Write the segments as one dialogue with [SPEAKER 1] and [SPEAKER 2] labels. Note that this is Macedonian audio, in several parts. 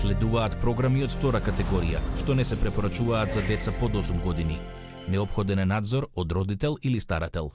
[SPEAKER 1] Следуваат програми од втора категорија, што не се препорачуваат за деца под 8 години. Неопходен е надзор од родител или старател.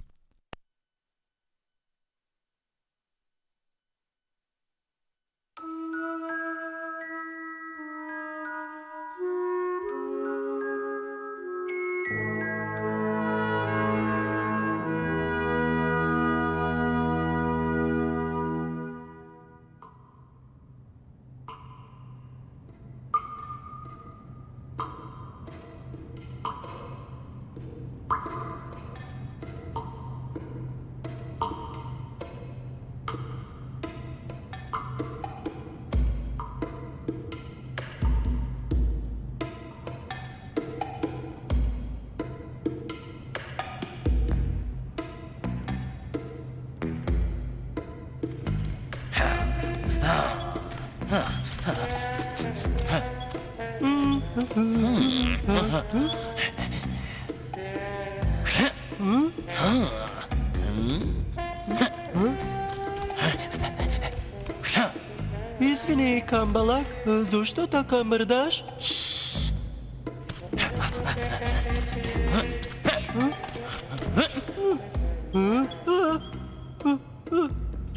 [SPEAKER 2] Извини, камбалак, зашто така мрдаш?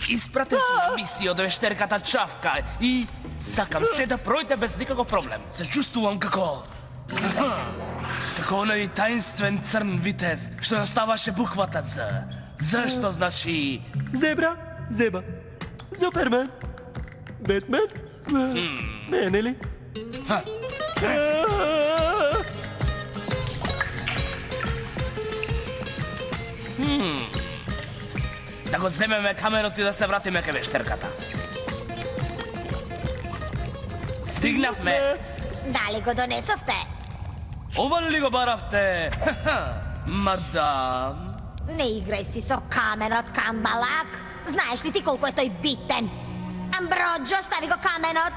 [SPEAKER 3] Испратен сум мисија од вештерката Чавка и сакам се да пројде без никаков проблем. Се чувствувам како оној таинствен црн витез што ја оставаше буквата З. Зашто значи
[SPEAKER 2] Зебра, Зеба, Супермен, Бетмен, не, нели?
[SPEAKER 3] да го земеме каменот и да се вратиме кај вештерката. Стигнавме.
[SPEAKER 4] Дали го донесовте?
[SPEAKER 3] Ова ли го баравте? Мадам.
[SPEAKER 4] Не играј си со каменот, камбалак. Знаеш ли ти колку е тој битен? Амброджо, стави го каменот.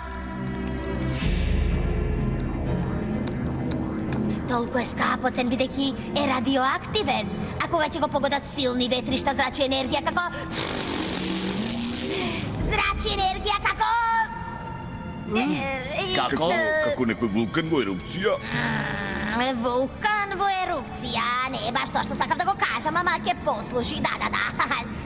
[SPEAKER 4] Толку е скапоцен бидејќи е радиоактивен. А кога ќе го погодат силни ветришта, зрачи енергија како... Зрачи енергија како...
[SPEAKER 3] Како?
[SPEAKER 5] Како некој вулкан во ерупција?
[SPEAKER 4] Вулкан во ерупција, не е баш тоа што сакав да го кажам, ама ќе послужи, да.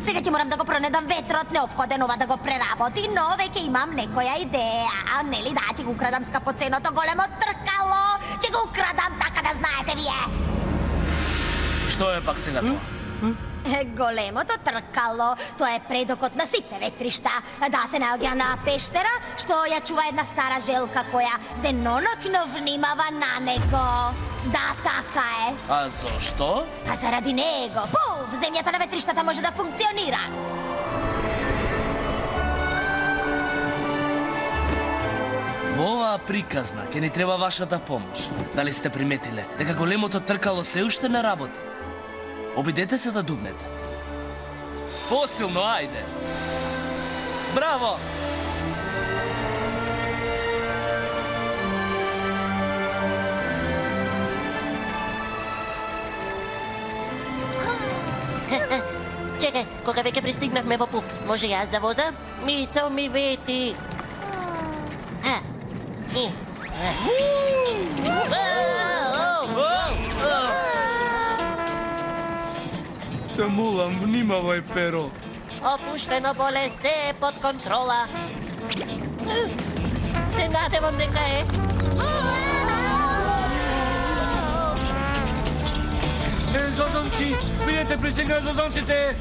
[SPEAKER 4] Сега ќе морам да го пронедам ветрот, неопходен ова да го преработи, но веќе имам некоја идеја. Нели да, ќе го украдам скапоценото големо тркало, ќе го украдам, така да знаете вие.
[SPEAKER 3] Што е пак сега тоа?
[SPEAKER 4] Големото тркало, тоа е предокот на сите ветришта. Да, се наоѓа на пештера, што ја чува една стара желка која денонокно внимава на него. Да, така е.
[SPEAKER 3] А зошто?
[SPEAKER 4] Па заради него. Пуф, земјата на ветриштата може да функционира.
[SPEAKER 3] Во оваа приказна ќе ни треба вашата помош. Дали сте приметиле дека големото тркало се уште не работи? Обидете се да дувнете. Посилно, ајде. Браво!
[SPEAKER 6] Чекај, кога веќе пристигнавме во Пуф, може јас да возам? Мицо ми вети.
[SPEAKER 3] Те молам, внимавај, Перо.
[SPEAKER 6] Опуштено боле, се е под контрола. Се надевам дека е.
[SPEAKER 3] Зозонци! Видете, пристигна зозонците!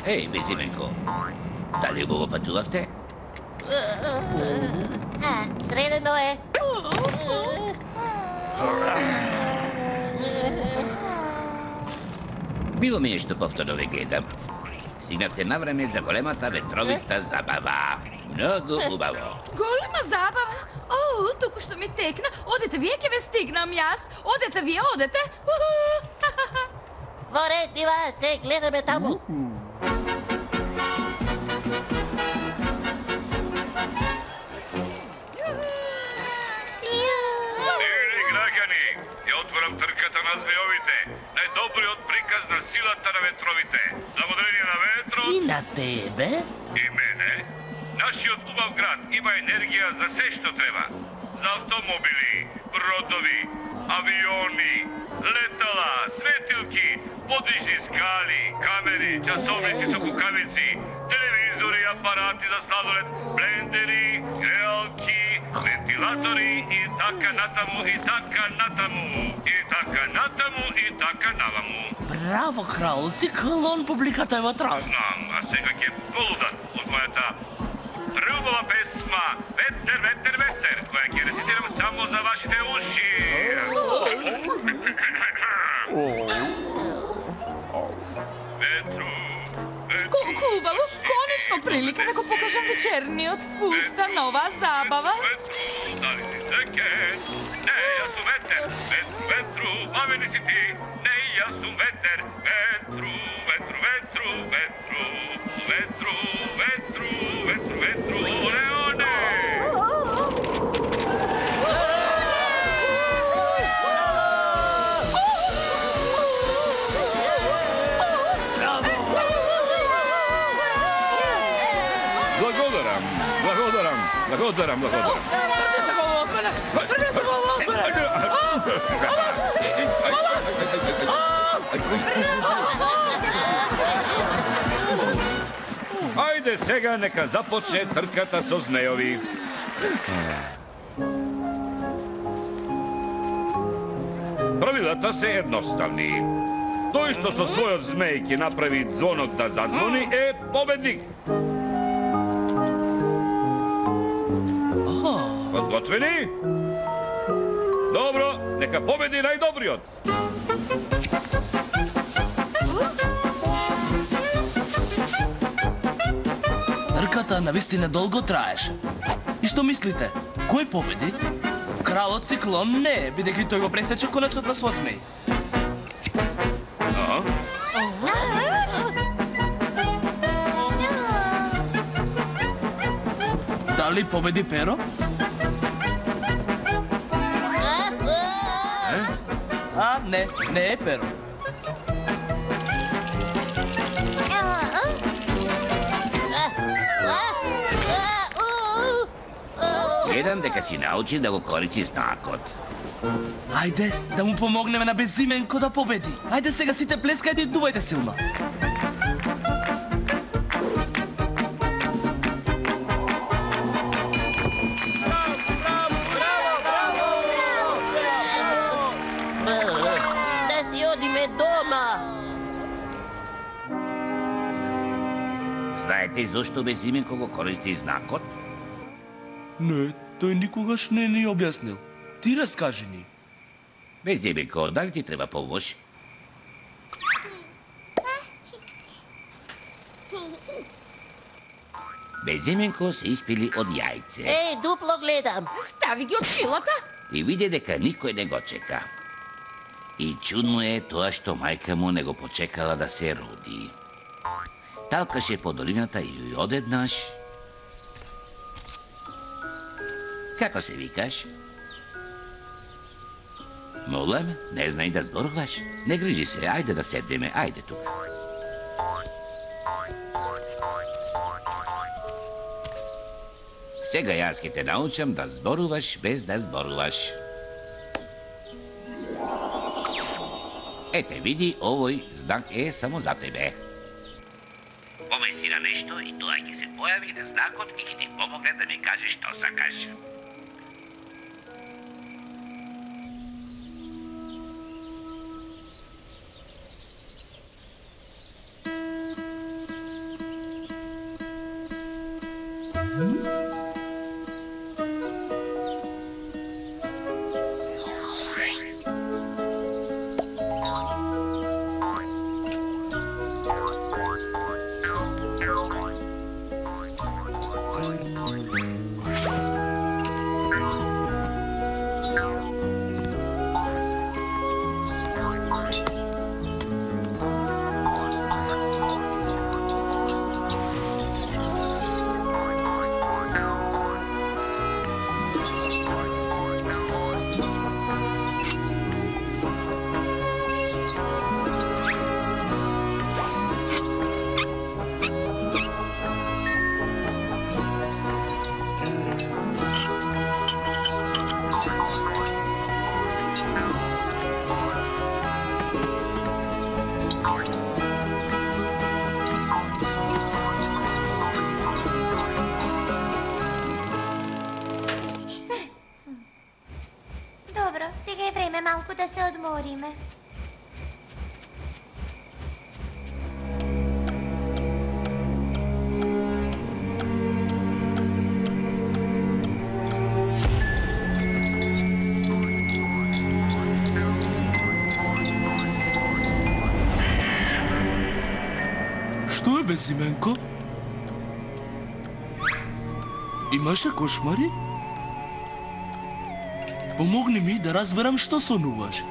[SPEAKER 7] Еј, Безименко, дали убаво патувавте?
[SPEAKER 6] Средено е.
[SPEAKER 7] Било ми е што повторно ве гледам. Стигнавте на време за големата ветровита забава. Многу убаво.
[SPEAKER 8] Голема забава? О, туку што ми текна. Одете вие, ке ве стигнам јас. Одете вие, одете.
[SPEAKER 6] Во ред, Ива, се гледаме таму.
[SPEAKER 5] Или граѓани, ја отворам трката на змејовите. Најдобриот приказ на силата на ветровите. Благодарение на ветрот
[SPEAKER 3] И на тебе?
[SPEAKER 5] и мене, нашиот убав град има енергија за се што треба. За автомобили, бродови, авиони, летала, светилки, подвижни скали, камери, часовници со кукавици, телевизори, апарати за сладолед, блендери, греалки, вентилатори и така натаму, и така натаму, и така натаму, и така наваму.
[SPEAKER 3] Браво, крал, си клон публиката е во транс.
[SPEAKER 5] Знам, а сега ќе полудат од мојата рубава песма Ветер, ветер, ветер, која ќе рецитирам само за вашите уши. Ветру, ветру.
[SPEAKER 8] Колку убаво, конечно прилика да го покажам вечерниот фустан, нова забава.
[SPEAKER 5] Ветру, дали си секет? Не, јас сум ветер. Ветру, бавени си ти. Не, јас сум ветер. Ветру, ветру, ветру, ветру, ветру, ветру, ветру, ветру, Леоне! Благодарам, благодарам, благодарам, благодарам. Ајде сега нека започне трката со змејови. Правилата се едноставни. Тој што со својот змеј ќе направи звонот да задзвони е победник. Подготвени? Добро, нека победи најдобриот.
[SPEAKER 3] Трката навистина долго траеше. И што мислите? Кој победи? Кралот Циклон не, бидејќи тој го пресече конецот на свој змеј. Дали победи Перо? А, не, не е Перо.
[SPEAKER 7] Гледам дека си научи да го користи знакот.
[SPEAKER 3] Ајде, да му помогнеме на Безименко да победи. Ајде сега сите плескајте и дувајте силно.
[SPEAKER 6] Да си одиме дома.
[SPEAKER 7] Знаете зошто Безименко го користи знакот?
[SPEAKER 3] Не, тој никогаш не ни објаснил. Ти раскажи ни.
[SPEAKER 7] Безименко, дали ти треба помош? Безименко се испили од јајце
[SPEAKER 6] Еј, дупло гледам.
[SPEAKER 8] Стави ги од пилата.
[SPEAKER 7] и виде дека никој не го чека. И чудно е тоа што мајка му не го почекала да се роди. Талкаше по долината и одеднаш... Како се викаш? Молам, не знај да зборуваш. Не грижи се, ајде да седнеме, ајде тука. Сега јас ќе те научам да зборуваш без да зборуваш. Ете, види, овој знак е само за тебе. Помисли на нешто и тоа ќе се појави на знакот и ќе ти помогне да ми кажеш што сакаш.
[SPEAKER 4] Дайте малко да се одмориме.
[SPEAKER 3] Што е, Безименко? Имаше кошмари? Помогни ми да разберам што сонуваш.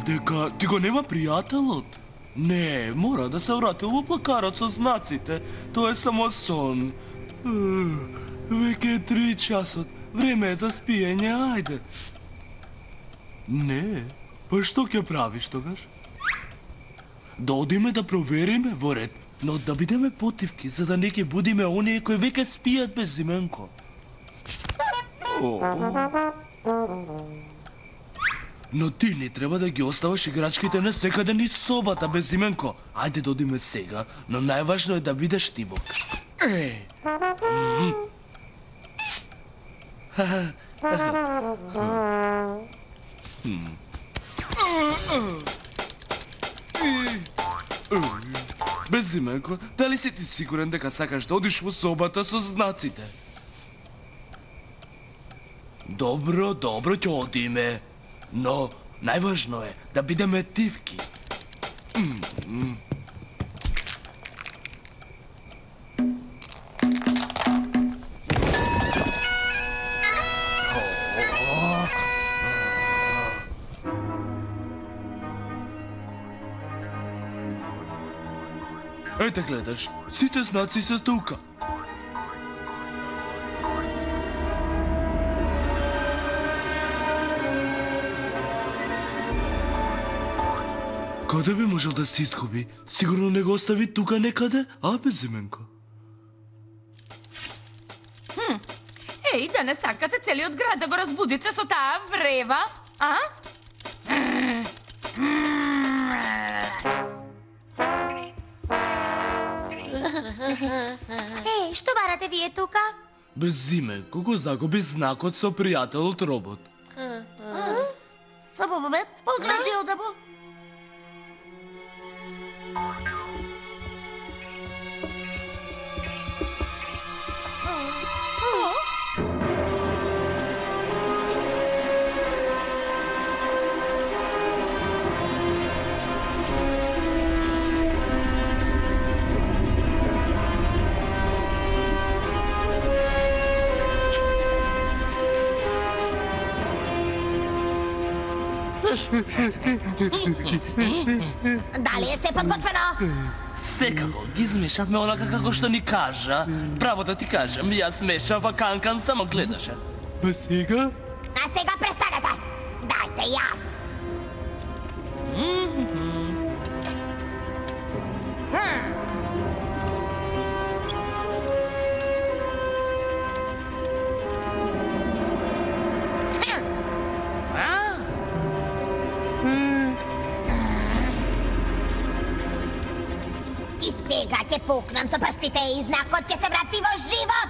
[SPEAKER 3] Дека ти го нема пријателот? Не, мора да се вратил во плакарот со знаците. Тоа е само сон. Веќе е 3 часот. Време е за спиење, ајде. Не, па што ќе правиш тогаш? Да одиме да провериме во ред, но да бидеме потивки, за да не ќе будиме оние кои веќе спијат, Безименко. Но ти не треба да ги оставаш играчките на секаде низ собата, Безименко. Ајде да одиме сега, но најважно е да бидеш тивок. Безименко, дали си ти сигурен дека сакаш да одиш во собата со знаците? Добро, ќе одиме. Но најважно е да бидеме тивки. Ете гледаш, сите знаци се тука. Каде би можел да се изгуби? Сигурно не го остави тука некаде, а, Безименко?
[SPEAKER 8] Еј, да не сакате целиот град да го разбудите со таа врева, а?
[SPEAKER 4] Еј, што барате вие тука?
[SPEAKER 3] Безименко го загуби знакот со пријателот робот.
[SPEAKER 6] Само момент, погледи одаму.
[SPEAKER 4] Дали е се подготвено?
[SPEAKER 3] Секако, ги измешавме онака како што ни кажа. Право да ти кажам, јас смешав, а Канкан само гледаше.
[SPEAKER 2] А сега?
[SPEAKER 4] А сега престанете! Дайте јас! И сега ќе пукнам со прстите и знакот ќе се врати во живот!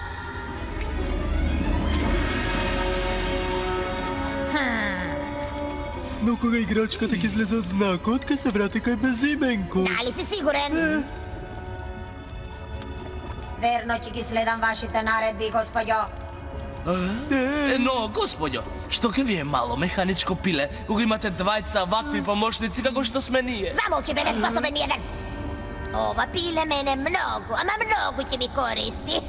[SPEAKER 2] Но кога играчката ќе излезе од знакот, ќе се врати кај Безименко.
[SPEAKER 4] Дали си сигурен? Верно ќе ги следам вашите наредби, господјо.
[SPEAKER 3] Но, господјо, што ке ви е мало механичко пиле, кога имате двајца вакви помошници како што сме ние?
[SPEAKER 4] Замолчи, бе, неспособен еден! Ова пиле мене многу, ама многу ќе ми користи.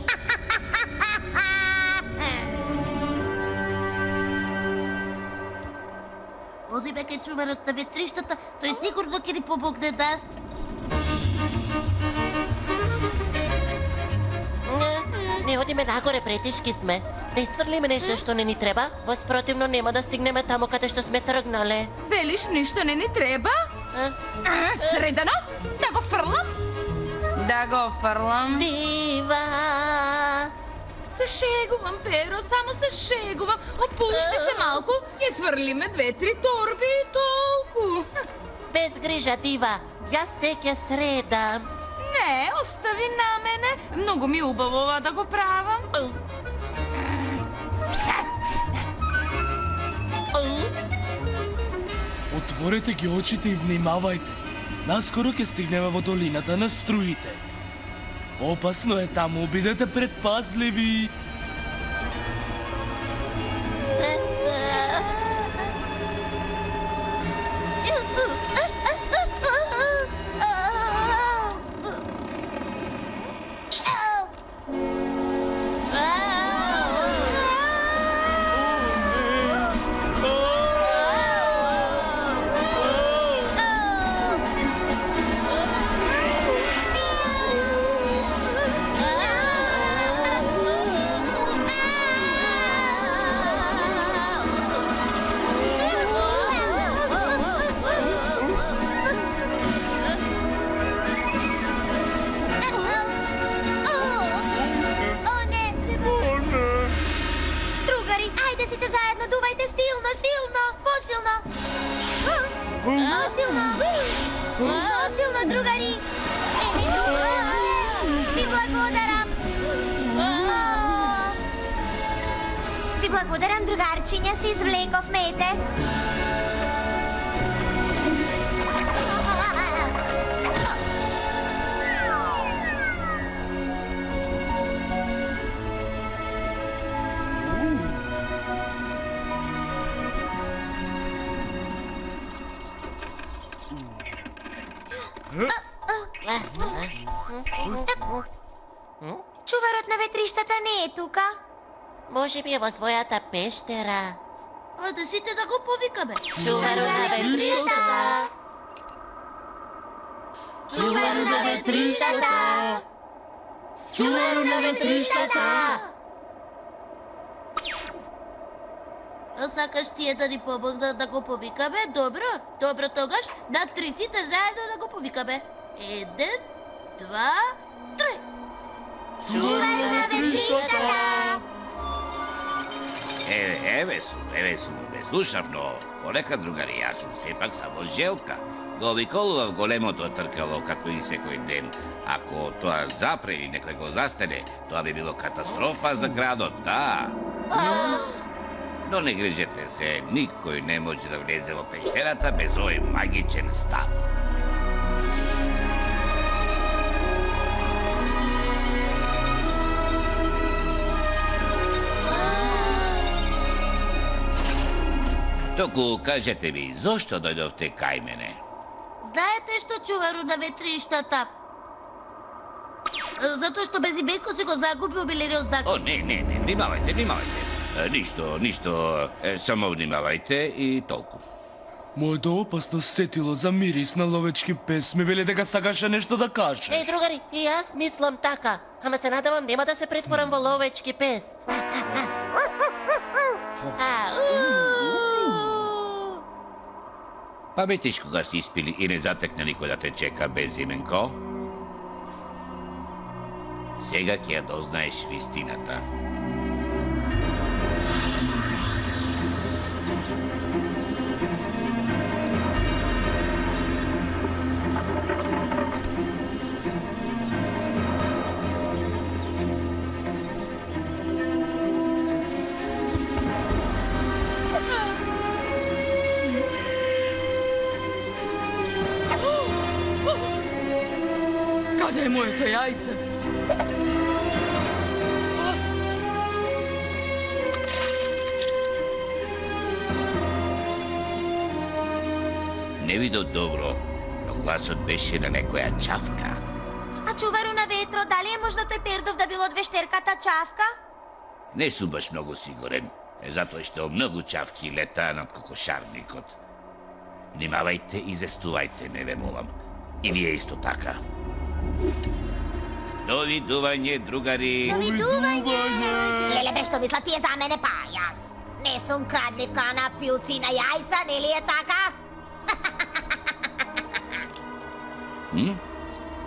[SPEAKER 6] Оди бе кај чуварот на ветриштата, тој сигурно ќе ни помогне нас. Не одиме нагоре, претишки сме. Да изфрлиме нешто што не ни треба, воспротивно нема да стигнеме таму каде што сме тргнале.
[SPEAKER 8] Велиш ништо не ни треба? Средано? Да го фрлам? Да го фрлам.
[SPEAKER 6] Дива!
[SPEAKER 8] Се шегувам, Перо, само се шегувам. Опушти се малку и сврлиме 2-3 торби и толку.
[SPEAKER 6] Без грижа, Дива. Јас се ќе средам.
[SPEAKER 8] Не, остави на мене. Многу ми убаво ова да го правам.
[SPEAKER 3] Отворете ги очите и внимавајте. Наскоро ќе стигнеме во долината на струите. Опасно е таму, бидете предпазливи.
[SPEAKER 4] Благодарам, другарчиня, си извлекохме. Чуварот на ветриштата не е тука.
[SPEAKER 6] Може би е во својата пештера.
[SPEAKER 4] Да сите да го повикаме.
[SPEAKER 6] Чуварот на ветриштата!
[SPEAKER 4] Чуварот на ветриштата! Чуварот на ветриштата!
[SPEAKER 9] Сакаш тие да ни помогнат да го повикаме? Добро, добро тогаш, на три сите заедно да го повикаме. 1, 2, 3.
[SPEAKER 4] Чуварот на ветриштата!
[SPEAKER 7] Еве сум, ме слушав, но понекад, другари, јас сум сепак само желка. Го виколував големото тркало како и секој ден. Ако тоа запре или некој го застане, тоа би било катастрофа за градот, да. Но не грижете се, никој не може да влезе во пештерата без овој магичен стап. Току кажете ми, зошто дојдовте кај мене?
[SPEAKER 9] Знаете што, чувару на ветриштата? Затоа што без именко си го загубил билериот знак.
[SPEAKER 7] О, не, внимавајте. Ништо, само внимавајте и толку.
[SPEAKER 3] Моето опасно сетило за мирис на ловечки пес ми вели дека сакаше нешто да каже.
[SPEAKER 6] Еј, другари, и јас мислам така. Ама се надевам нема да се претворам во ловечки пес.
[SPEAKER 7] Паметиш кога си испили и не затекне никој да те чека без именко? Сега ќе ја дознаеш вистината.
[SPEAKER 3] Каде е моето јајце?
[SPEAKER 7] Не видов добро, но гласот беше на некоја чавка.
[SPEAKER 4] А чувару на ветро, дали е можда тој Пердов да бил од вештерката чавка?
[SPEAKER 7] Не сум баш многу сигурен, затоа што многу чавки летаа над кокошарникот. Внимавајте и зестувајте, не ве молам. И вие исто така. Довидување, другари.
[SPEAKER 4] Довидување! Леле бе, што мислат тие за мене, пајас? Не сум крадливка на пилци на јајца, нели е така?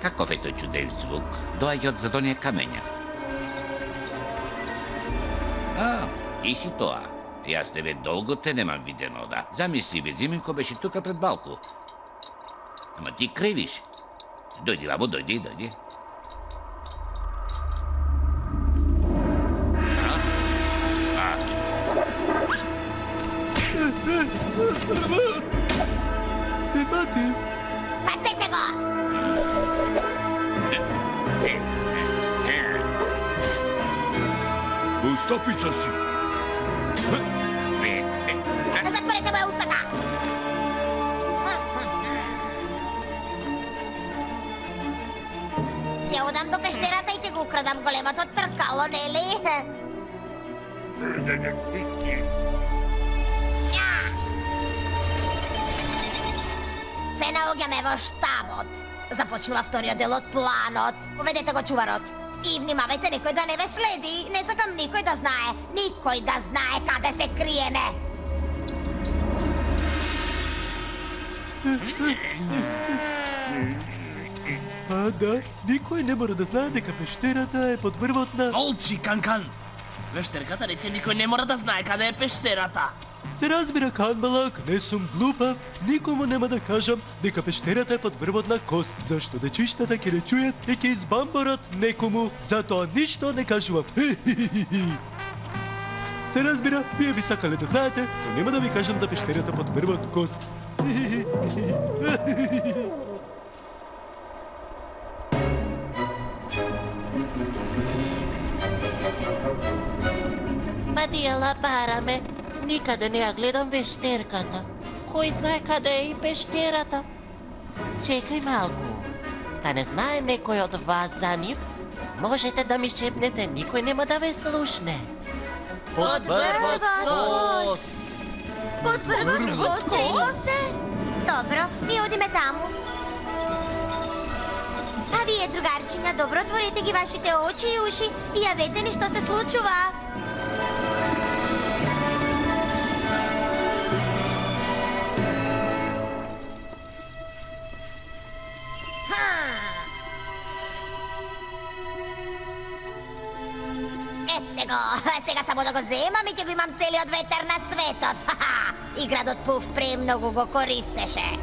[SPEAKER 7] Каков е тој чудев звук? Доаѓа од зад оние камења. И си тоа. Јас тебе долго те немам видено, да. Замисли, без именко беше тука пред балку. Ама ти кривиш. Дојди, бабо, дојди.
[SPEAKER 5] Topica si.
[SPEAKER 4] Zatvorite moje ustaka! Ja odam do pešterata i te ga ukradam golemato trkalo, Neli. Се наоѓаме во штабот. Започнува вториот дел од планот. Поведете го чуварот. И внимавајте некој да не ве следи. Не сакам никој да знае. Никој да знае каде се криеме.
[SPEAKER 2] А да, никој не мора да знае дека пештерата е под врвот на...
[SPEAKER 3] Молчи, Канкан! Вештерката рече никој не мора да знае каде е пештерата.
[SPEAKER 2] Се разбира, Канбалак, не сум глупав. Никому нема да кажам дека пештерата е под врвот на кост, зашто дечиштата ќе не чујат и ќе избамбарат некому. Затоа ништо не кажувам. Се разбира, вие би сакале да знаете, но нема да ви кажам за пештерата под врвот кост.
[SPEAKER 6] Падиела, бараме. Никаде не ја гледам вештерката. Кој знае каде е и пештерата? Чекај малку. Та не знае некој од вас за нив? Можете да ми шепнете, никој нема да ве слушне.
[SPEAKER 3] Под врвот кост!
[SPEAKER 4] Под врвот кост, рекоте? Добро, ние одиме таму. А вие, другарчиња, добро отворете ги вашите очи и уши и јавете ни што се случува. Ете го, сега само да го земам и ќе го имам целиот ветер на светот. И градот Пуф премногу го користеше.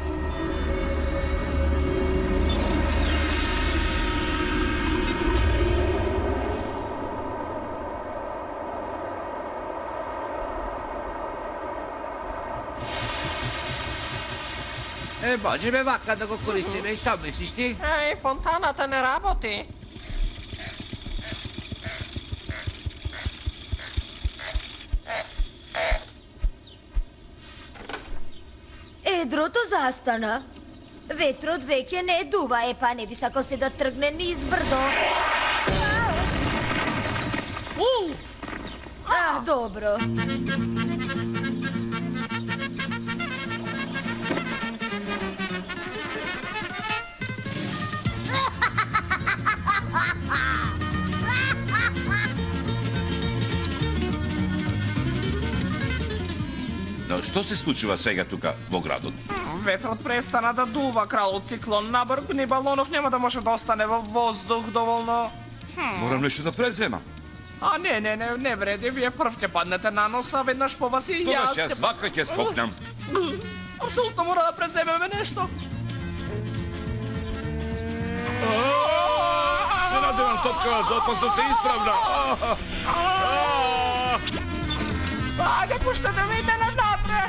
[SPEAKER 7] Може бе вака да го користиме, што мислиш ти?
[SPEAKER 6] Ај, фонтаната не работи.
[SPEAKER 4] Едрото застана. Ветрот веќе не дува, епа не би сакал се да тргне низ брдо. Добро.
[SPEAKER 7] Но што се случува сега тука во градот?
[SPEAKER 10] Ветрот престана да дува, кралот циклон набргни балонов нема да може да остане во воздух доволно.
[SPEAKER 7] Морам нешто да преземам.
[SPEAKER 10] А не вреди, вие прв ќе паднете на носа, веднаш по вас и
[SPEAKER 7] Тогаш
[SPEAKER 10] јас
[SPEAKER 7] јас вака ќе скокнам.
[SPEAKER 10] Апсолутно мора да преземеме нешто.
[SPEAKER 5] Се надевам, топка, за опасност е исправна.
[SPEAKER 10] Ајде, пуштете ме, иде надатре.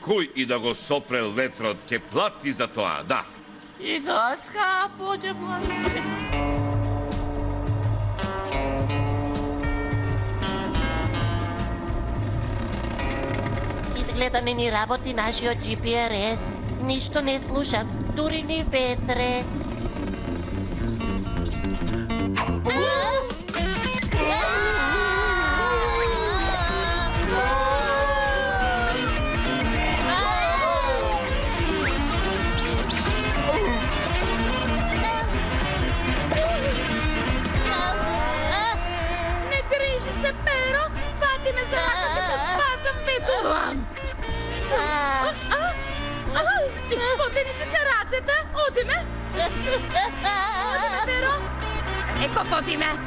[SPEAKER 7] Кој и да го сопрел ветрот ќе плати за тоа, да.
[SPEAKER 6] И доска буде плати. Изгледа не ни работи нашиот GPRS. Ништо не слушам, дури ни ветре.
[SPEAKER 8] Испотените се рацете, одиме. Одиме, Перо. Еко фотиме.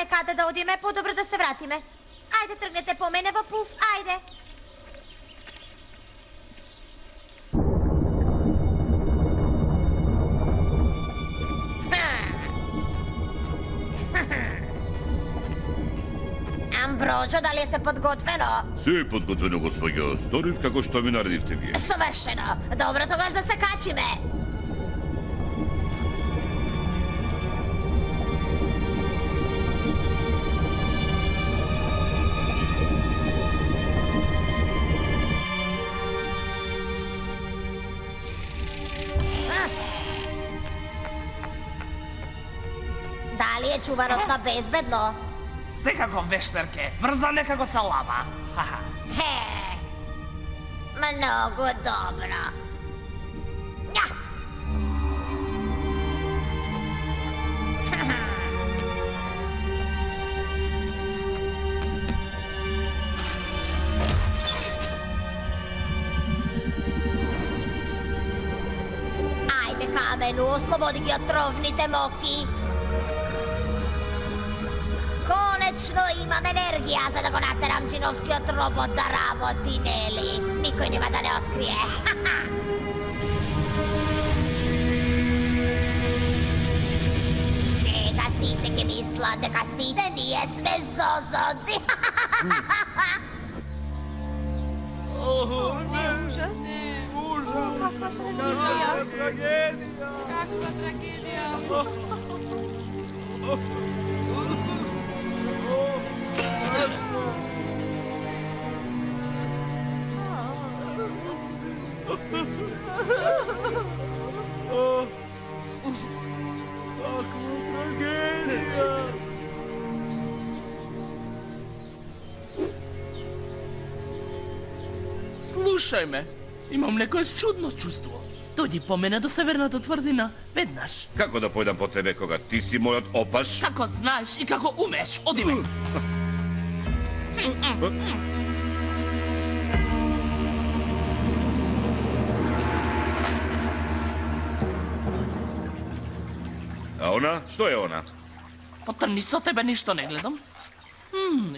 [SPEAKER 4] Немаме каде да одиме, подобро да се вратиме. Ајде, тргнете по мене во пуф, ајде. Амброжо, дали се подготвено?
[SPEAKER 5] Се е подготвено, господјо. Сторив како што ми наредивте вие.
[SPEAKER 4] Совршено. Добро, тогаш да се качиме. Дали е чуварот на безбедно?
[SPEAKER 10] Секако вештерке, брза некако се лама.
[SPEAKER 4] Хе, многу добро. Ја! Ајде, камену, ослободи ги од тровните моки. Конечно имам енергија за да го натерам джиновскиот робот да работи, нели? Никој нема да не открие. Сега сите ќе мислат дека сите ние сме зозоци.
[SPEAKER 8] Каква трагедија!
[SPEAKER 3] Слушај ме, имам некое чудно чувство. Дојди по мене до северната тврдина, веднаш.
[SPEAKER 5] Како да појдам по тебе кога ти си мојот опаш?
[SPEAKER 3] Како знаеш и како умеш, оди ме.
[SPEAKER 5] А она? Што е она?
[SPEAKER 3] Потрни со тебе ништо не гледам.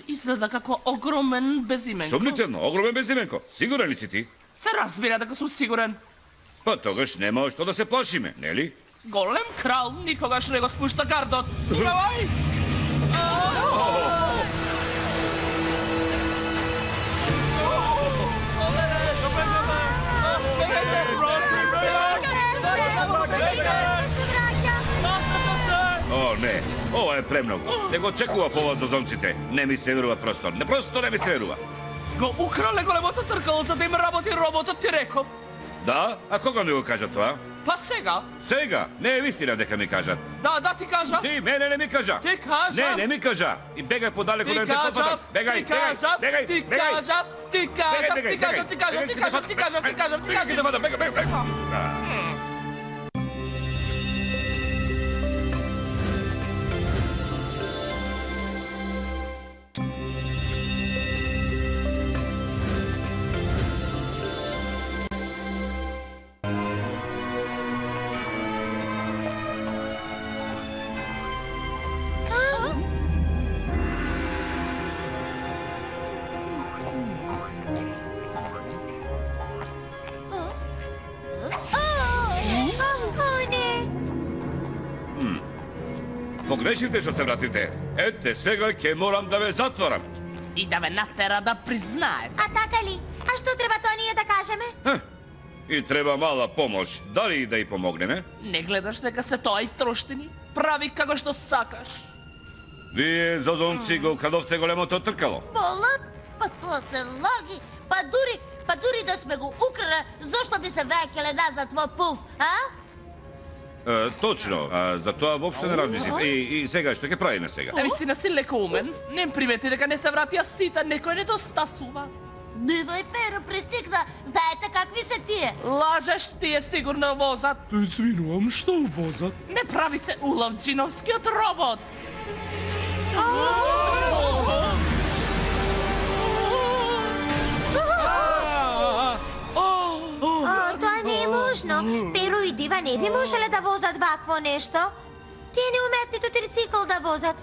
[SPEAKER 3] Изгледа како огромен безименко.
[SPEAKER 5] Сомнително, огромен безименко. Сигурен ли си ти?
[SPEAKER 3] Се разбира дека сум сигурен.
[SPEAKER 5] Па тогаш нема што да се плашиме, нели?
[SPEAKER 3] Голем крал никогаш не го спушта гардот. Внимавај!
[SPEAKER 5] О, не, ова е премногу. Не го очекував ова од зозонците. Не ми се верува просто. Просто не ми се верува.
[SPEAKER 3] Го украле големото тркало за да им работи роботот, ти реков.
[SPEAKER 5] Да? А кога ми го кажа тоа?
[SPEAKER 3] Па сега.
[SPEAKER 5] Сега? Не е вистина дека ми кажат.
[SPEAKER 3] Да, ти кажа.
[SPEAKER 5] Ти мене не ми кажа.
[SPEAKER 3] Ти кажа.
[SPEAKER 5] Не ми кажа. И бегај подалеку да не те попадам. Бегај, бегај.
[SPEAKER 3] Ти кажа.
[SPEAKER 5] Погрешивте што сте вратите. Ете, сега ќе морам да ве затворам.
[SPEAKER 3] И да ме натера да признаете.
[SPEAKER 4] А така ли? А што треба тоа ние да кажеме?
[SPEAKER 5] И треба мала помош. Дали да и помогнеме?
[SPEAKER 3] Не гледаш дека се тоа и троштини? Прави како што сакаш.
[SPEAKER 5] Вие, зозонци, го украдовте големото тркало.
[SPEAKER 9] Бола, па тоа се лаги. Па дури да сме го украле, зошто би се веќеле назад во пуф, а?
[SPEAKER 5] Точно, за тоа воопшто не размислив. И сега, што ќе правиме сега?
[SPEAKER 3] Навистина си леко умен. Не примети дека не се вратија сите, некој не достасува.
[SPEAKER 9] Дивај Перо пристигна, знаете какви се тие?
[SPEAKER 3] Лажеш, тие сигурно возат.
[SPEAKER 2] Извинувам, што возат?
[SPEAKER 3] Не прави се улов джиновскиот робот.
[SPEAKER 4] Тоа не е можно. Перо и Дива не би можеле да возат вакво нешто. Тие не умеат ниту трицикл да возат.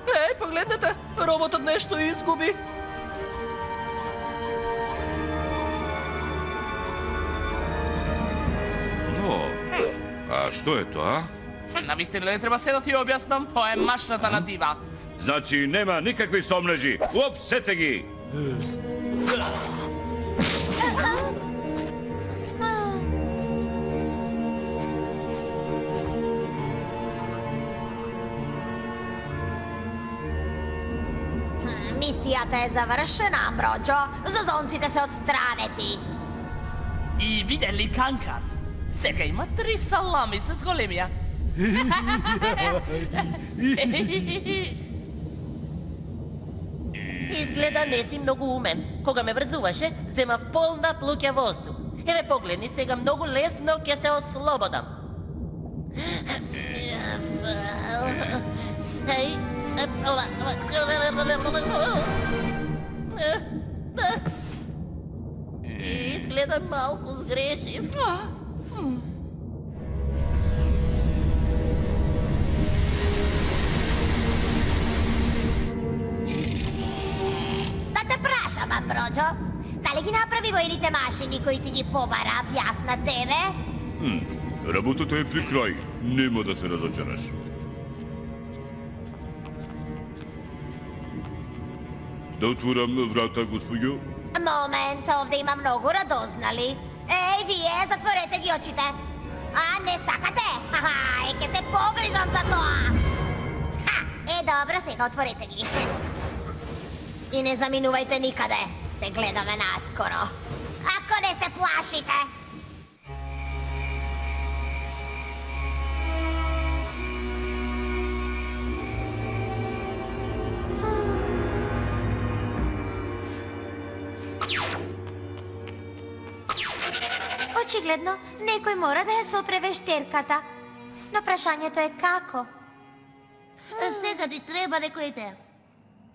[SPEAKER 10] Ей, погледнете, роботът нещо изгуби.
[SPEAKER 7] О, a što je to, a?
[SPEAKER 10] Навистина не треба се да ти објаснам, тоа е машната на дива.
[SPEAKER 7] Znači, nema nikakvih somleži. Uopsete gi!
[SPEAKER 4] Мисијата е завршена, Амброџо. Зазонците се отстранети.
[SPEAKER 10] И виде ли Канкан? Сега има 3 салами с големија.
[SPEAKER 6] Изгледа не си многу умен. Кога ме врзуваше, земав полна плуќа воздух. Еве погледни, сега многу лесно ќе се ослободам. Еј, изгледа малку сгрешив.
[SPEAKER 4] Да те прашам, Амброџо, дали ги направи војните машини кои ти ги побара, јас на тебе?
[SPEAKER 5] Работата е при крај. Нема да се разочараш. Да отворам врата, господјо?
[SPEAKER 4] Момент, овде има многу радознали. Еј, вие, затворете ги очите. А, не сакате? Ха-ха, ќе се погрижам за тоа. Ха, добро, сега отворете ги. И не заминувајте никаде. Се гледаме наскоро. Ако не се плашите. Очигледно, некој мора да ја сопре вештерката. Но прашањето е како?
[SPEAKER 9] Сега ти треба некоја идеја.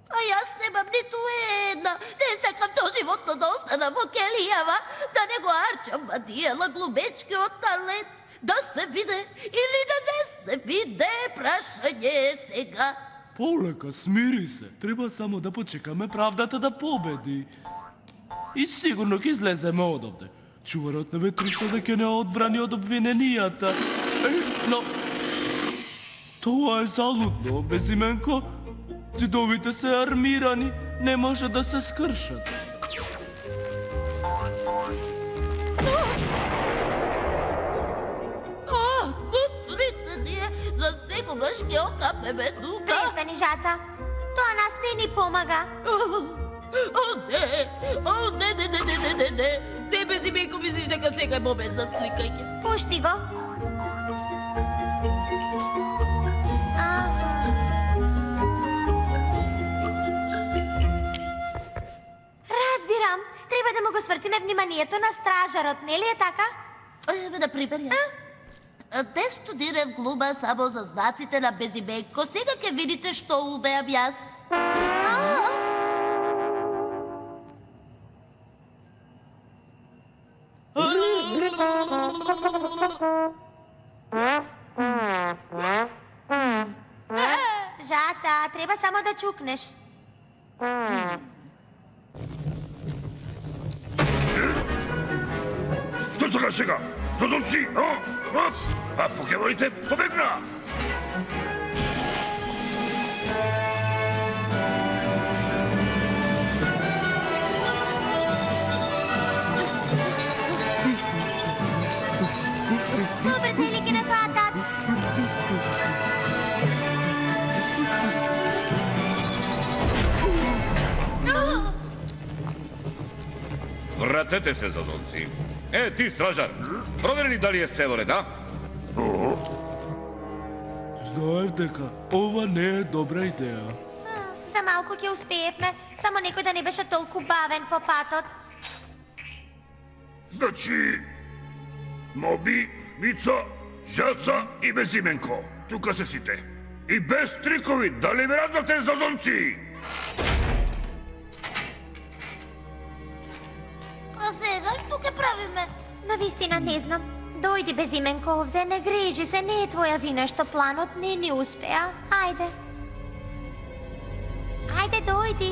[SPEAKER 9] А јас немам ниту една. Не сакам то животно да остана во келијава, да не го арчам мадијела глумечкиот талент, да се биде или да не се биде, прашање е сега.
[SPEAKER 2] Полека, смири се. Треба само да почекаме правдата да победи. И сигурно ќе излеземе од овде. Чуварот на ветришта да ќе не одбрани од обвиненијата. Но... Тоа е залудно, безименко. Зидовите се армирани, не може да се скршат.
[SPEAKER 9] Господите ние, за секогаш ќе окапеме тука.
[SPEAKER 4] Престани, Жаца. Тоа нас не ни помага.
[SPEAKER 9] О, не. Тебе си меко мислиш дека сега е момент за сликање.
[SPEAKER 4] Пушти го. Разбирам. Треба да му го свртиме вниманието на стражарот, нели е така?
[SPEAKER 9] Еве да приберја. Те студирав глума само за знаците на Безименко. Сега ќе видите што умеам јас.
[SPEAKER 4] Жаца, треба само да чукнеш.
[SPEAKER 5] Што сакаш сега? Зозонци, а? А покемоните побегна!
[SPEAKER 4] Побрзо или ќе не фатат?
[SPEAKER 7] Вратете се, зазонци. Ти, стражар, провери ли дали е се во ред, а?
[SPEAKER 2] Знаев дека ова не е добра идеја.
[SPEAKER 4] За малку ќе успеевме, само некој да не беше толку бавен по патот.
[SPEAKER 5] Значи, Моби, Мица, Жаца и Безименко. Тука се сите. И без трикови, дали ме разбавте, зазонци?
[SPEAKER 9] А сега што ќе правиме?
[SPEAKER 4] Навистина не знам. Дојди Безименко овде, не грижи се, не е твоја вина што планот не ни успеа. Ајде. Ajde, dojdi.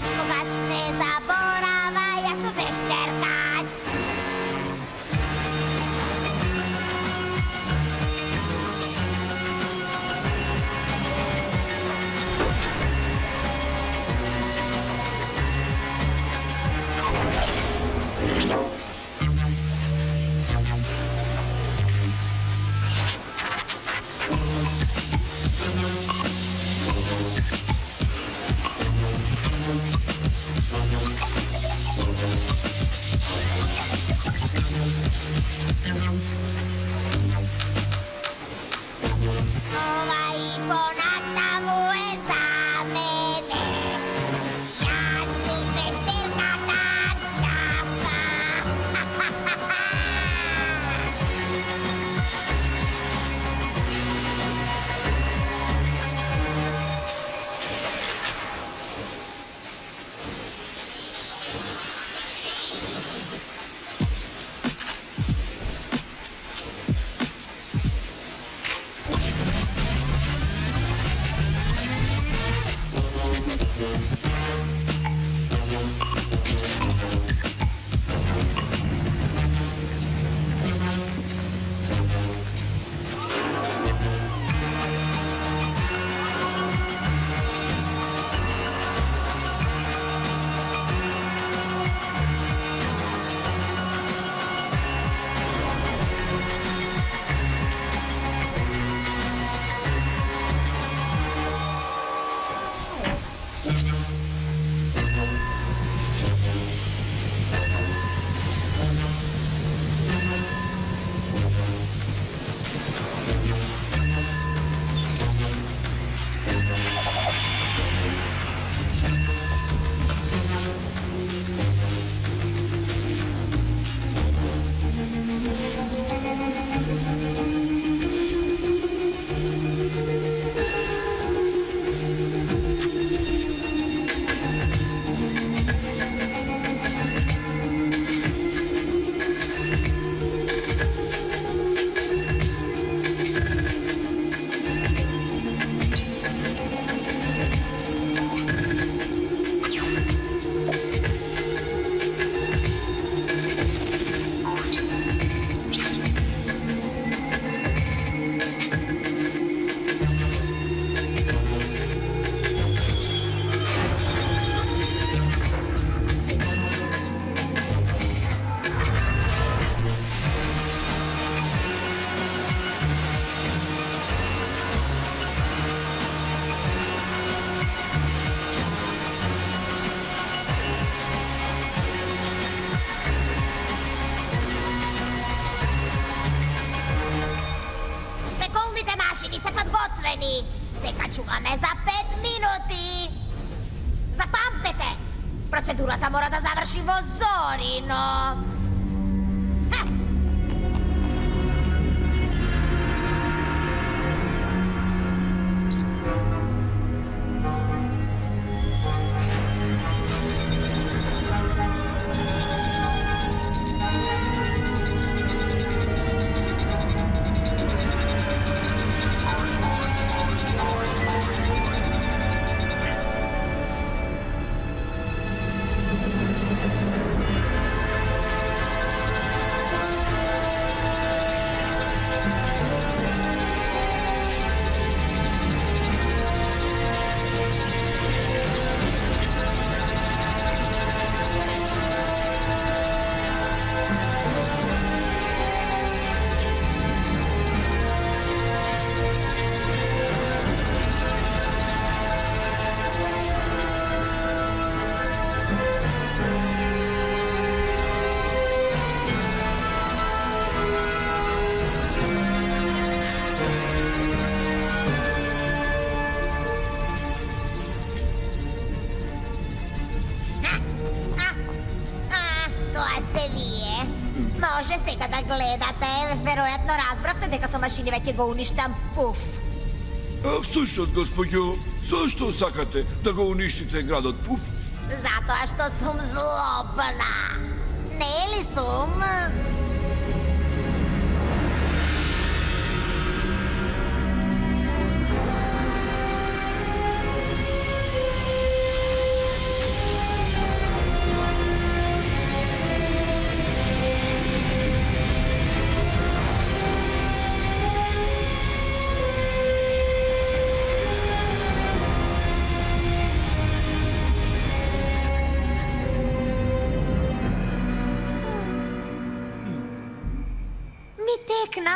[SPEAKER 4] Kogaż nie zaborawa, ja su vešterkać. Ovaj ponata mu je za mene. Ja su vešterka tančavka. Чуваме за 5 минути. Запамтете, процедурата мора да заврши во зори, но... Може сега да гледате. Веројатно разбравте дека со машини веќе го уништам Пуф.
[SPEAKER 11] Всушност, господјо, зашто сакате да го уништите градот Пуф?
[SPEAKER 4] Затоа што сум злобна. Не ли сум?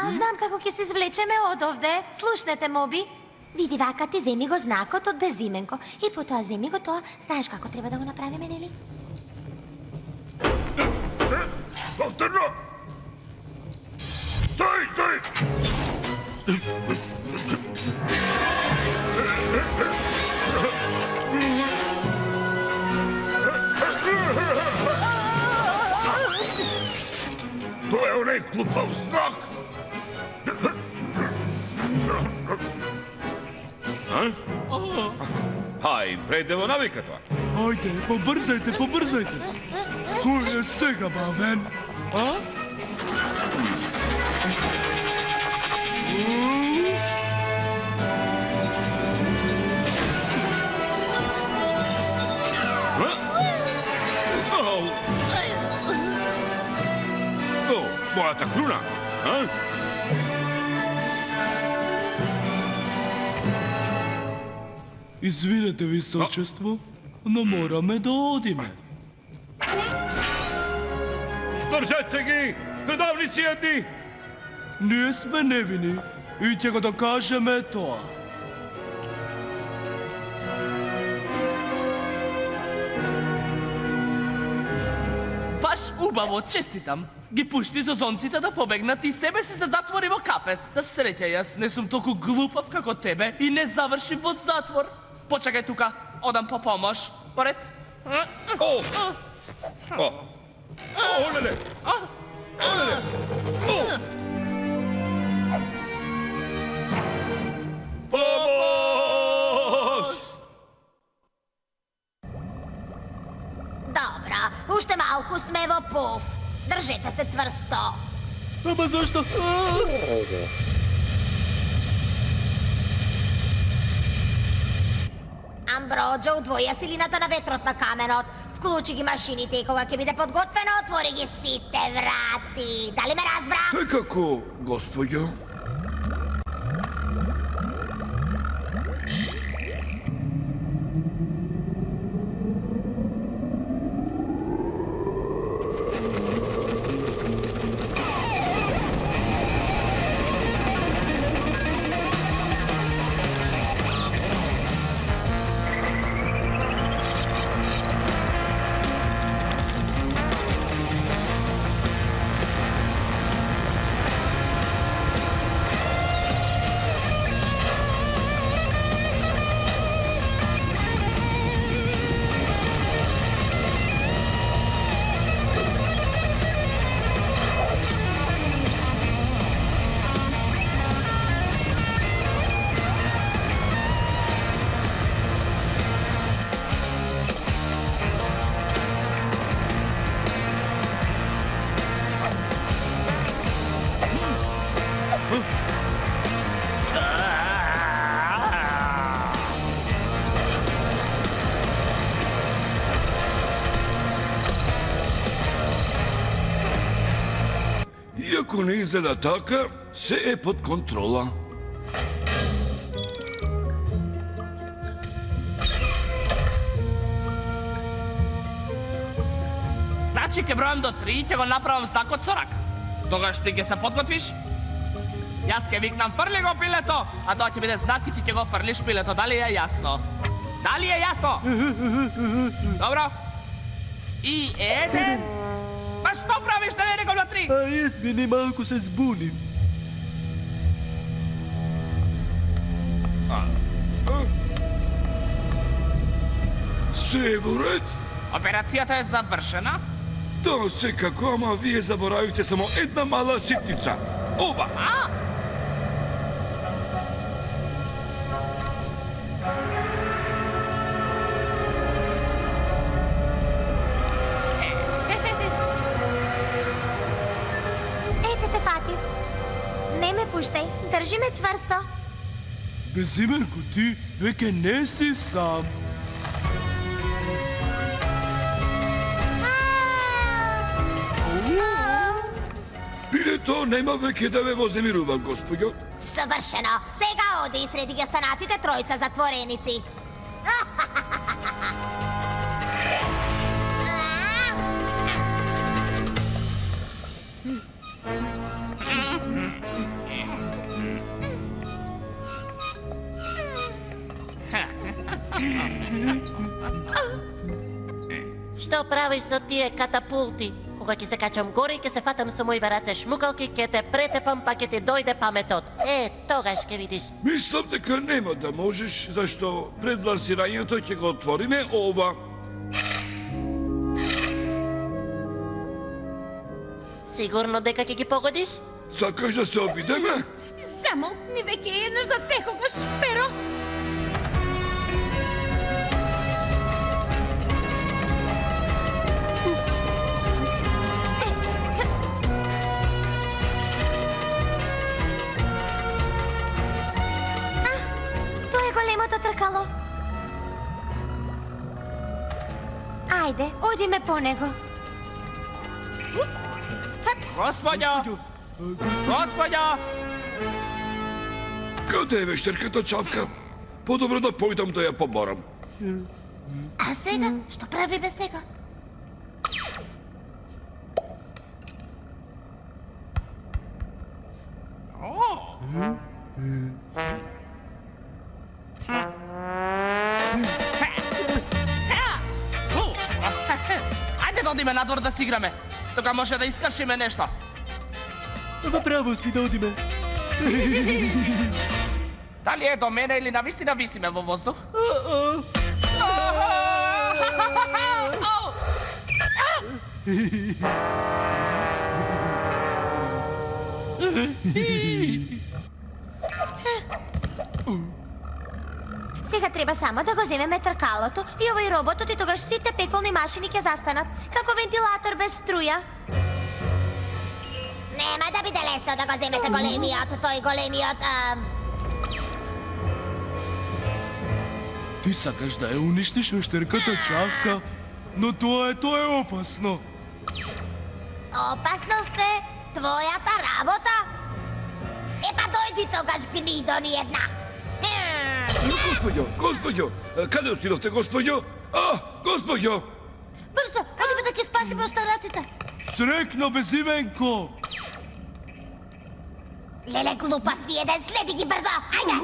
[SPEAKER 4] Знам како ќе се извлечеме од овде. Слушнете, Моби. Види вака, ти земи го знакот од безименко. И потоа земи го тоа. Знаеш како треба да го направиме, нели?
[SPEAKER 11] Повторно! Стој, стој! Тоа е онај глупав знак!
[SPEAKER 7] Ај, прејдемо навика тоа.
[SPEAKER 2] Ајде, побрзајте, побрзајте. Кој е сега бавен? А?
[SPEAKER 7] Мојата круна, а?
[SPEAKER 2] Извинете, височество, но мораме да одиме.
[SPEAKER 7] Држете ги! Предавници едни!
[SPEAKER 2] Ние сме невини и ќе го докажеме тоа.
[SPEAKER 3] Баш убаво, честитам. Ги пушти зозонците да побегнат и себе си се затвори во капес. За среќа, јас не сум толку глупав како тебе и не заврши во затвор. Почекај тука, одам по помош. Поред.
[SPEAKER 7] Олеле! Олеле! Помош!
[SPEAKER 4] Добро, уште малку сме во Пуф. Држете се цврсто.
[SPEAKER 2] Ама зашто?
[SPEAKER 4] Амброџо, удвоја силината на ветрот на каменот. Вклучи ги машините и кога ќе биде подготвено, отвори ги сите врати. Дали ме разбра?
[SPEAKER 11] Секако, господјо. Ako ne izgleda taka, sve je pod kontrola.
[SPEAKER 10] Значи ке бројам до 3 и ќе го направам знак од сорак. Тогаш ти ќе се подготвиш? Јас ке викнам фрли го пилето, а тоа ќе биде знак и ти ќе го фрлиш пилето. Дали е јасно? Дали е јасно? Добро. И еден. Па што правиш да не рекам на 3?
[SPEAKER 2] Извини, малку се збунив.
[SPEAKER 11] Sve je u red?
[SPEAKER 10] Операцијата е завршена.
[SPEAKER 11] Da, sekako, ama vi je zaboravite samo jedna mala sitnica. Oba!
[SPEAKER 10] А?
[SPEAKER 4] Ете те, Фатив. Не ме пуштай, држи ме цврсто.
[SPEAKER 2] Безименко, ти веќе не си сам.
[SPEAKER 11] Билето нема веќе да ве вознемирува, господјо.
[SPEAKER 4] Съвършено. Сега оди и среди ги останатите тројца затвореници.
[SPEAKER 6] Што правиш со тие катапулти? Кога ќе се качам горе и ќе се фатам со моји раце шмукалки, ќе те претепам, па ќе ти дојде паметот. Тогаш ќе видиш.
[SPEAKER 11] Мислам дека нема да можеш, зашто пред лансирањето ќе го отвориме ова.
[SPEAKER 6] Сигурно дека ќе ги погодиш?
[SPEAKER 11] Сакаш да се обидеме?
[SPEAKER 8] Замолкни веќе еднаш за секогаш, Перо.
[SPEAKER 4] Тоа е големото тркало. Ајде, одиме по него.
[SPEAKER 10] Господјо! Господјо!
[SPEAKER 11] Каде е вештерката Чавка? Подобро да појдам да ја поборам.
[SPEAKER 9] А сега, што правиме сега?
[SPEAKER 10] Ајде да одиме надвор да си играме. Тога може да искршиме нешто.
[SPEAKER 2] Право си да одиме.
[SPEAKER 10] Дали е до мене или навистина висиме во воздух?
[SPEAKER 4] Сега треба само да го земеме тркалото и овој роботот и тогаш сите пеколни машини ќе застанат, како вентилатор без струја. Нема да биде лесно да го земете тој големиот...
[SPEAKER 2] Ти сакаш да ја уништиш вештерката Чавка, но тоа е опасно.
[SPEAKER 4] Опасност е твојата работа? Епа дојди тогаш, гнидо ни една.
[SPEAKER 11] Господјо, каде отидовте, господјо? Господјо!
[SPEAKER 9] Брзо, одиме да ќе спасиме останатите.
[SPEAKER 2] Срекно, Безименко!
[SPEAKER 4] Леле, глупав ни еден, следи ги брзо, ајде!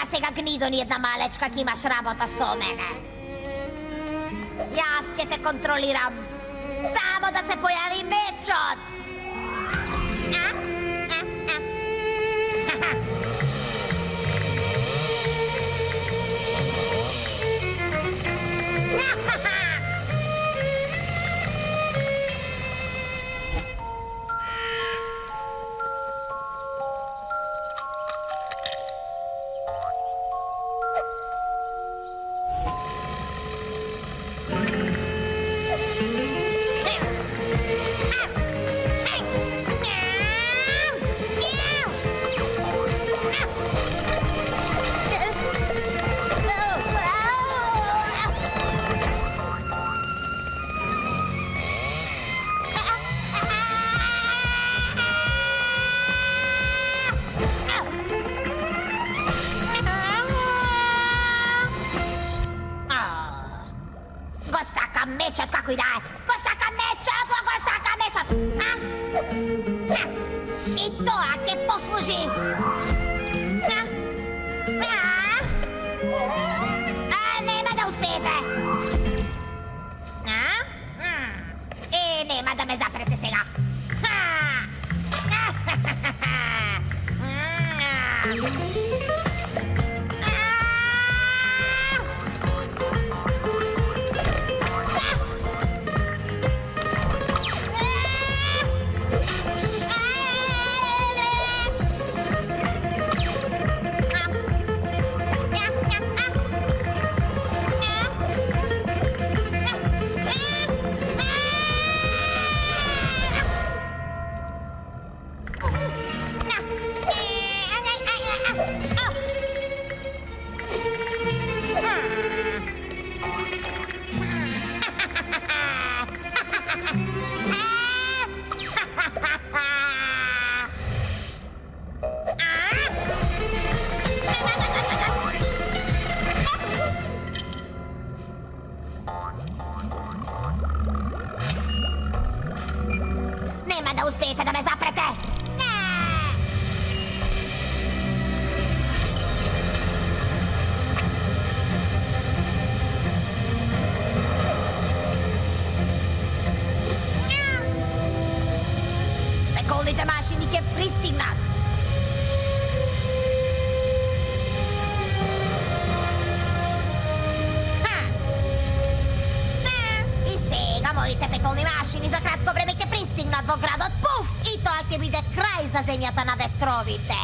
[SPEAKER 4] А сега гнидо ни една малечка, ки имаш работа со мене. Јас ќе те контролирам. Само да се појави мечот. cuidado. Го сакам мечот, го сакам мечот. И тоа ќе послужи. Нема да успеете. Нема да ме запрете сега. Нема да успеете да ме запрете. Пеколните машини ќе пристигнат. И сега моите пеколни машини за кратко време ќе пристигнат во градот Пуф и тоа ќе биде крај за земјата на ветровите.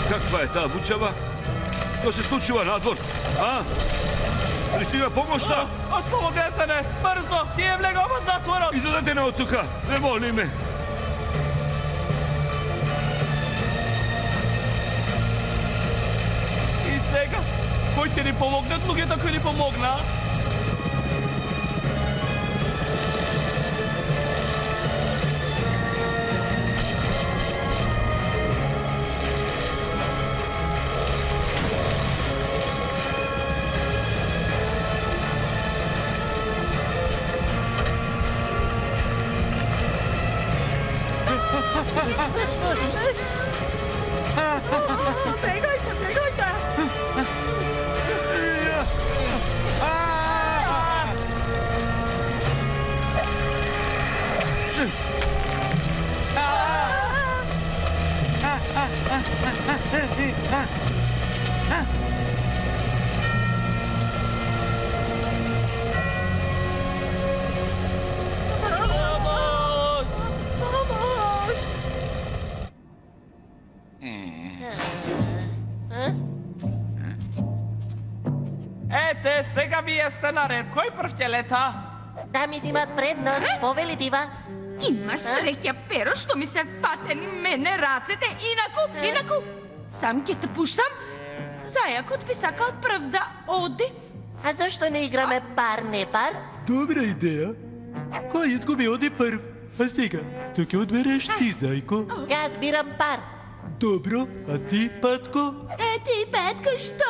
[SPEAKER 11] Каква е таа бучава? Што се случува надвор? Пристига помошта?
[SPEAKER 10] Ослободете ме! Брзо! Тие влега во затворот!
[SPEAKER 11] Излезете не од тука! Не молиме!
[SPEAKER 10] И сега? Кој ќе ни помогнат луѓето кои ни помогнаа?
[SPEAKER 6] Бегајте, бегајте!
[SPEAKER 10] Ете, сега вие сте наред. Кој прв ќе лета?
[SPEAKER 6] Дамите имат предност, повели дива.
[SPEAKER 8] Имаш среќа, Перо, што ми се фатени мене рацете. Инаку, сам ќе те пуштам. Зајакот би сакал прв да оди.
[SPEAKER 6] А зашто не играме пар, не пар?
[SPEAKER 2] Добра идеја. Кој изгуби оди прв. А сега, тој ќе одбереш ти, зајко.
[SPEAKER 6] Јас бирам пар.
[SPEAKER 2] Добро, а ти, Патко?
[SPEAKER 8] Ти, Петко, што?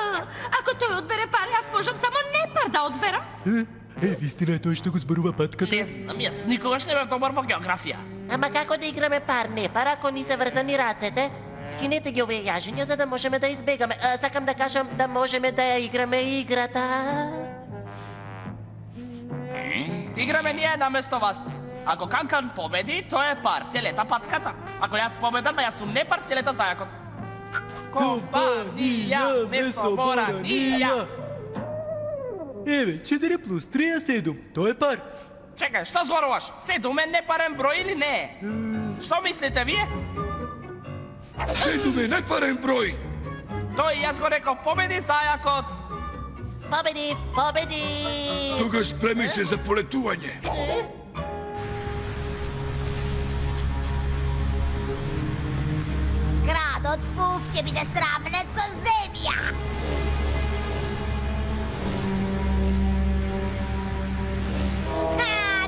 [SPEAKER 8] Ако тој одбере пар, јас можам само не пар да одберам.
[SPEAKER 2] Вистина е тој што го зборува Патката.
[SPEAKER 10] Не знам, јас никогаш не бев добар во географија.
[SPEAKER 6] Ама како да играме пар, не пар, ако ни се врзани рацете? Скинете ги овие јажиња за да можеме да избегаме. Сакам да кажам да можеме да ја играме играта.
[SPEAKER 10] Ти играме ние наместо вас. Ако Канкан победи, тоа е пар, ќе лета Патката. Ако јас победам, јас сум не пар, ќе лета зајакот. Компанија, месоборанија.
[SPEAKER 2] Еве, 4 плюс 3 е 7. Тоа е пар.
[SPEAKER 10] Čekaj, šta zgoravaš? 7 je neparen broj ili ne? Što mislite vие?
[SPEAKER 11] 7 je neparen broj.
[SPEAKER 10] To i jaz go rekao, pobedi Zajakot.
[SPEAKER 6] Победи, победи!
[SPEAKER 11] Тога спреми се за полетување.
[SPEAKER 4] Gradot Puf ќе биде сравнет со земја.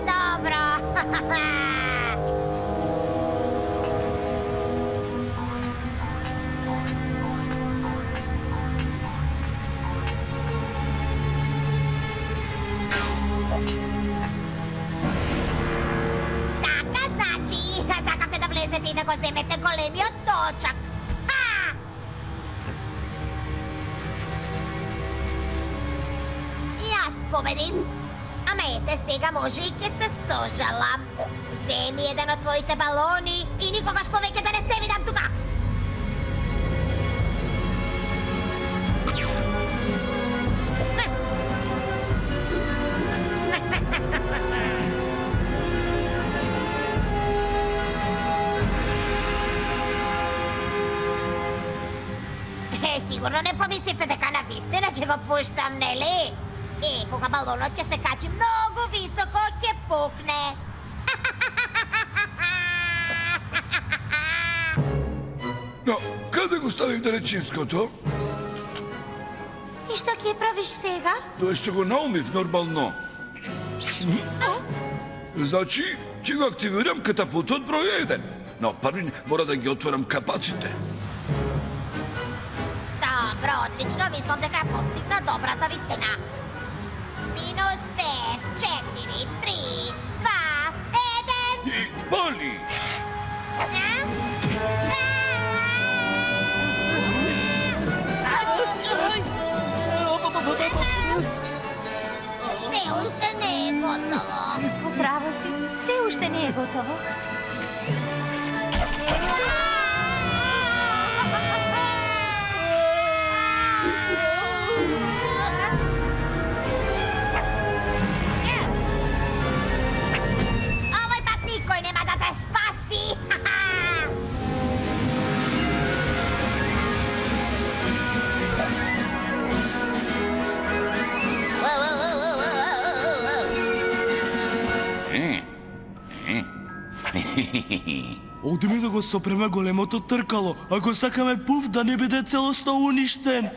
[SPEAKER 4] Добро. Така значи, сакавте да влезете и да го земете големиот точак. Јас победив. Ама ете, сега може и ќе се сожалам. Земи еден од твоите балони и никогаш повеќе да не те видам тука. Сигурно не помисливте дека на вистина ќе го пуштам, нели? Кога балонот ќе се качи многу високо, ќе пукне.
[SPEAKER 11] Но, каде го ставив далечинското?
[SPEAKER 4] И што ќе правиш сега?
[SPEAKER 11] Тоа што го наумив нормално. Значи, ќе го активирам катапултот број 1. Но први мора да ги отворам капаците.
[SPEAKER 4] Добро, одлично, мислам дека постигна добрата висина. Минус 5, 4, 3, 2, 1...
[SPEAKER 11] И пали!
[SPEAKER 4] Се уште не е готово.
[SPEAKER 8] Управо си, все уште не е готово.
[SPEAKER 4] Овој пат никој нема да те спаси.
[SPEAKER 2] Одиме да го сопреме големото тркало, ако сакаме Пуф да не биде целосно уништен.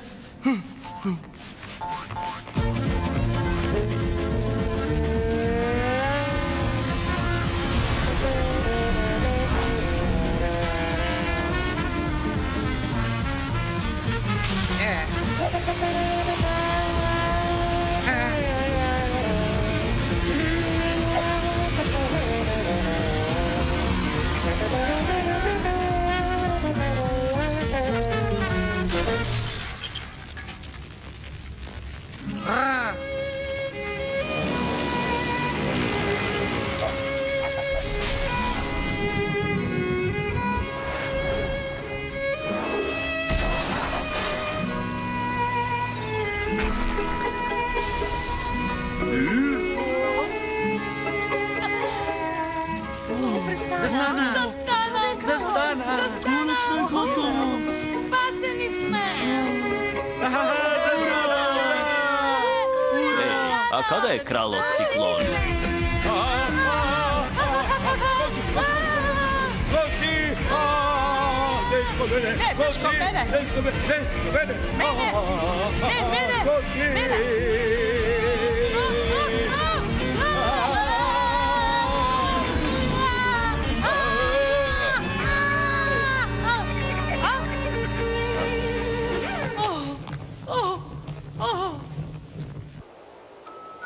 [SPEAKER 2] Конечно е готово.
[SPEAKER 8] Спасени сме!
[SPEAKER 12] А каде е кралот циклон?
[SPEAKER 11] Дечко мене!
[SPEAKER 10] Не, дечко мене!
[SPEAKER 11] Дечко мене!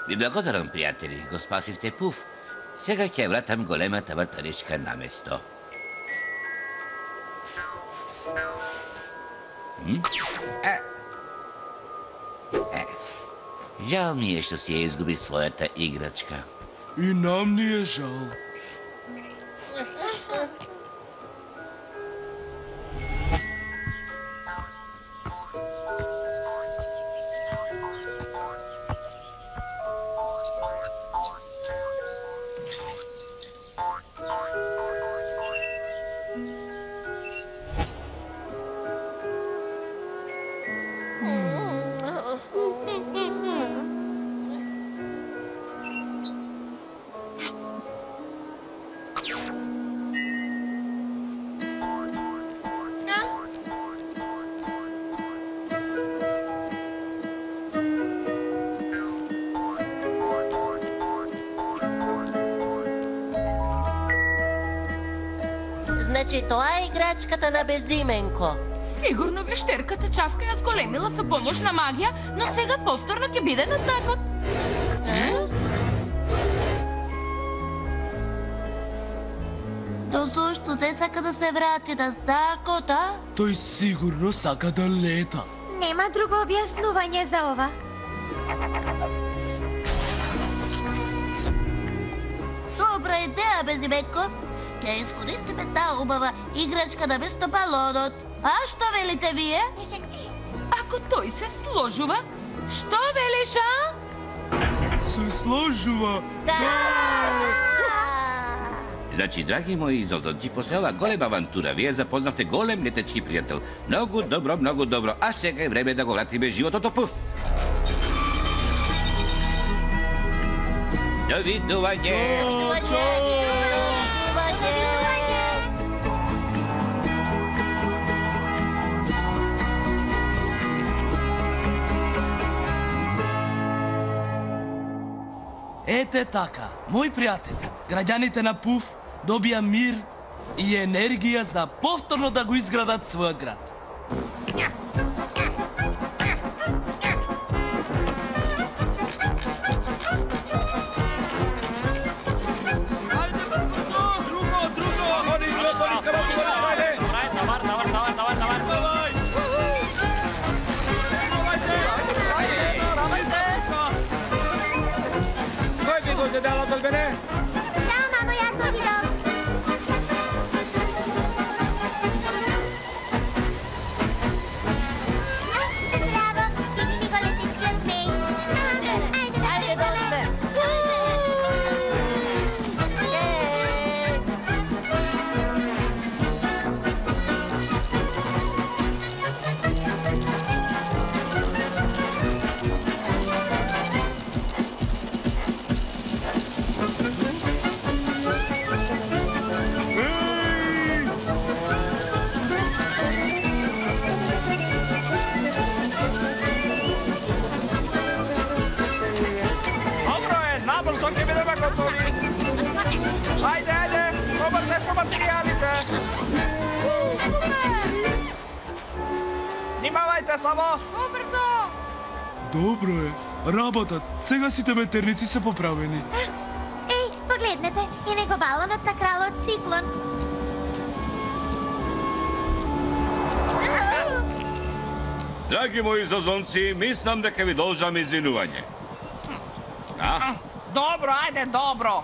[SPEAKER 7] Ви благодарам, пријатели, го спасивте Пуф. Сега ќе вратам големата вртаришка на место. Жал ми е што си ја изгуби својата играчка.
[SPEAKER 2] И нам ни е жал.
[SPEAKER 6] Значи тоа е играчката на безименко.
[SPEAKER 8] Сигурно вештерката Чавка ја зголемила со помош на магија, но сега повторно ќе биде на знакот.
[SPEAKER 9] То зошто не сака да се врати на знакот, а?
[SPEAKER 3] Тој сигурно сака да лета.
[SPEAKER 4] Нема друго објаснување за ова.
[SPEAKER 9] Добра идеја, безименко. Ќе искористиме таа убава играчка на место балонот. А што велите вие?
[SPEAKER 8] Ако тој се сложува, што велиш, а?
[SPEAKER 3] Се сложува.
[SPEAKER 7] Значи, драги мои изолзонци, после ова голема авантура, вие запознавте голем летечки пријател. Многу добро, многу добро. А сега е време да го вратиме животот Пуф. Довидување!
[SPEAKER 3] Ете така, мои пријатели, граѓаните на Пуф добија мир и енергија за повторно да го изградат својот град.
[SPEAKER 4] Ćao, mamo, ja sam idom. Bravo, vidi mi go letički od zmej. Ajde, dole.
[SPEAKER 10] Nabrzo ќе бидеме готови. Ајде, пробрзе со материјалите. Внимавајте само.
[SPEAKER 8] Побрзо!
[SPEAKER 3] Добро е. Работат. Сега сите ветерници се поправени.
[SPEAKER 4] Ej, poglеднете, je nego balonot na kralot Ciklon.
[SPEAKER 7] Драги мои изолзонци, мислам дека ви должам извинување. А?
[SPEAKER 10] Добро, ајде, добро.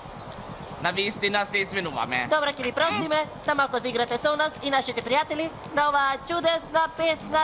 [SPEAKER 10] На вистина се извинуваме.
[SPEAKER 6] Добро, ќе ви простиме, само ако заиграте со нас и нашите пријатели на оваа чудесна песна.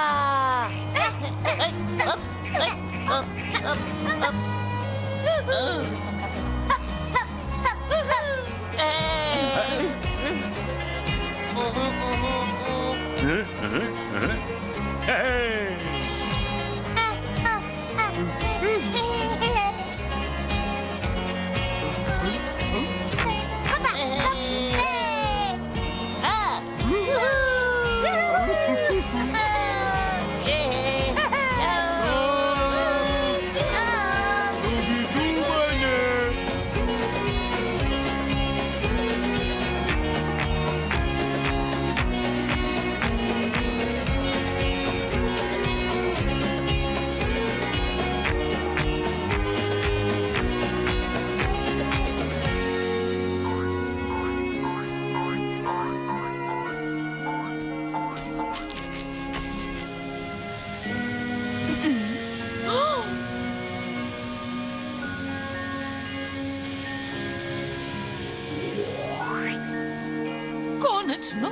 [SPEAKER 8] Конечно.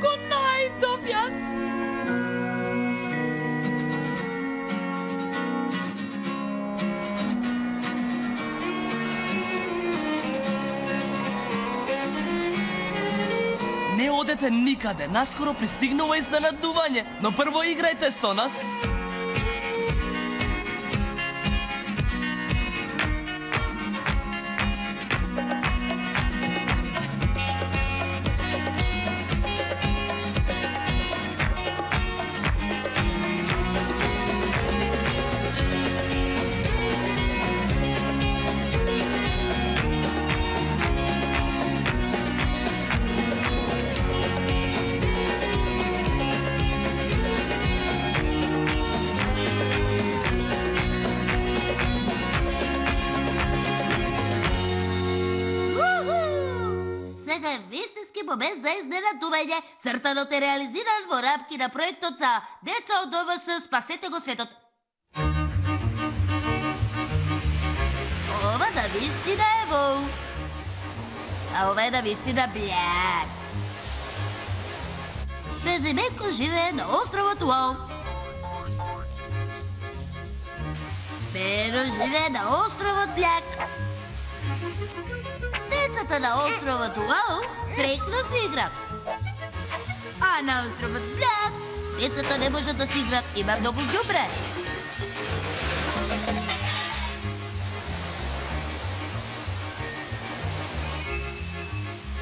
[SPEAKER 8] Го најдов јас.
[SPEAKER 3] Не одете никаде, наскоро пристигнува изненадување, но прво играјте со нас.
[SPEAKER 9] за изненадување, цртанот е реализиран во рапки на проектот за деца од ОВС Спасете го светот. Ова на вистина е вол, а ова е на вистина бљак. Безименко живее на островот Уау. Перо живее на островот Бљак. Децата на островот Уау среќно си играт. А на островот Бљак децата не можат да си играт, има многу ѓубре.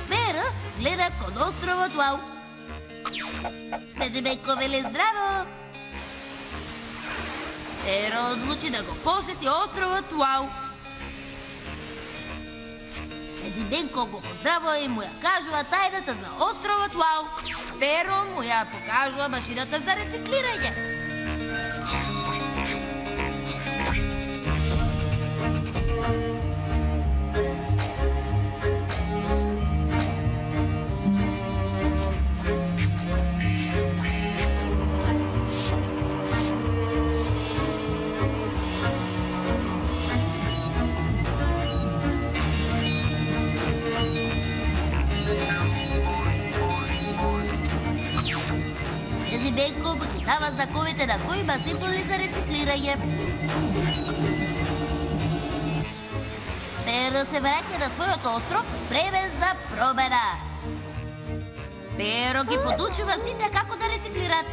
[SPEAKER 9] Перо гледа кон островот Уау. Безименко вели здраво. Перо одлучи да го посети островот Уау. Безименко го поздравува и му ја кажува тајната за островот Уау. Перо му ја покажува машината за рециклирање. Безименко му ги дава знаковите на кои има символи за рециклирање. Перо се враќа на својот остров спремен за промена. Перо ги подучува сите како да рециклират.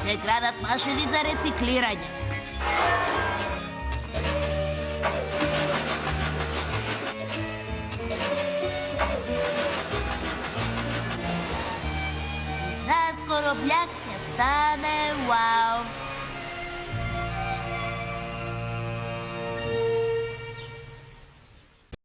[SPEAKER 9] Се градат машини за рециклирање. Наскоро Бљак ќе стане Уау.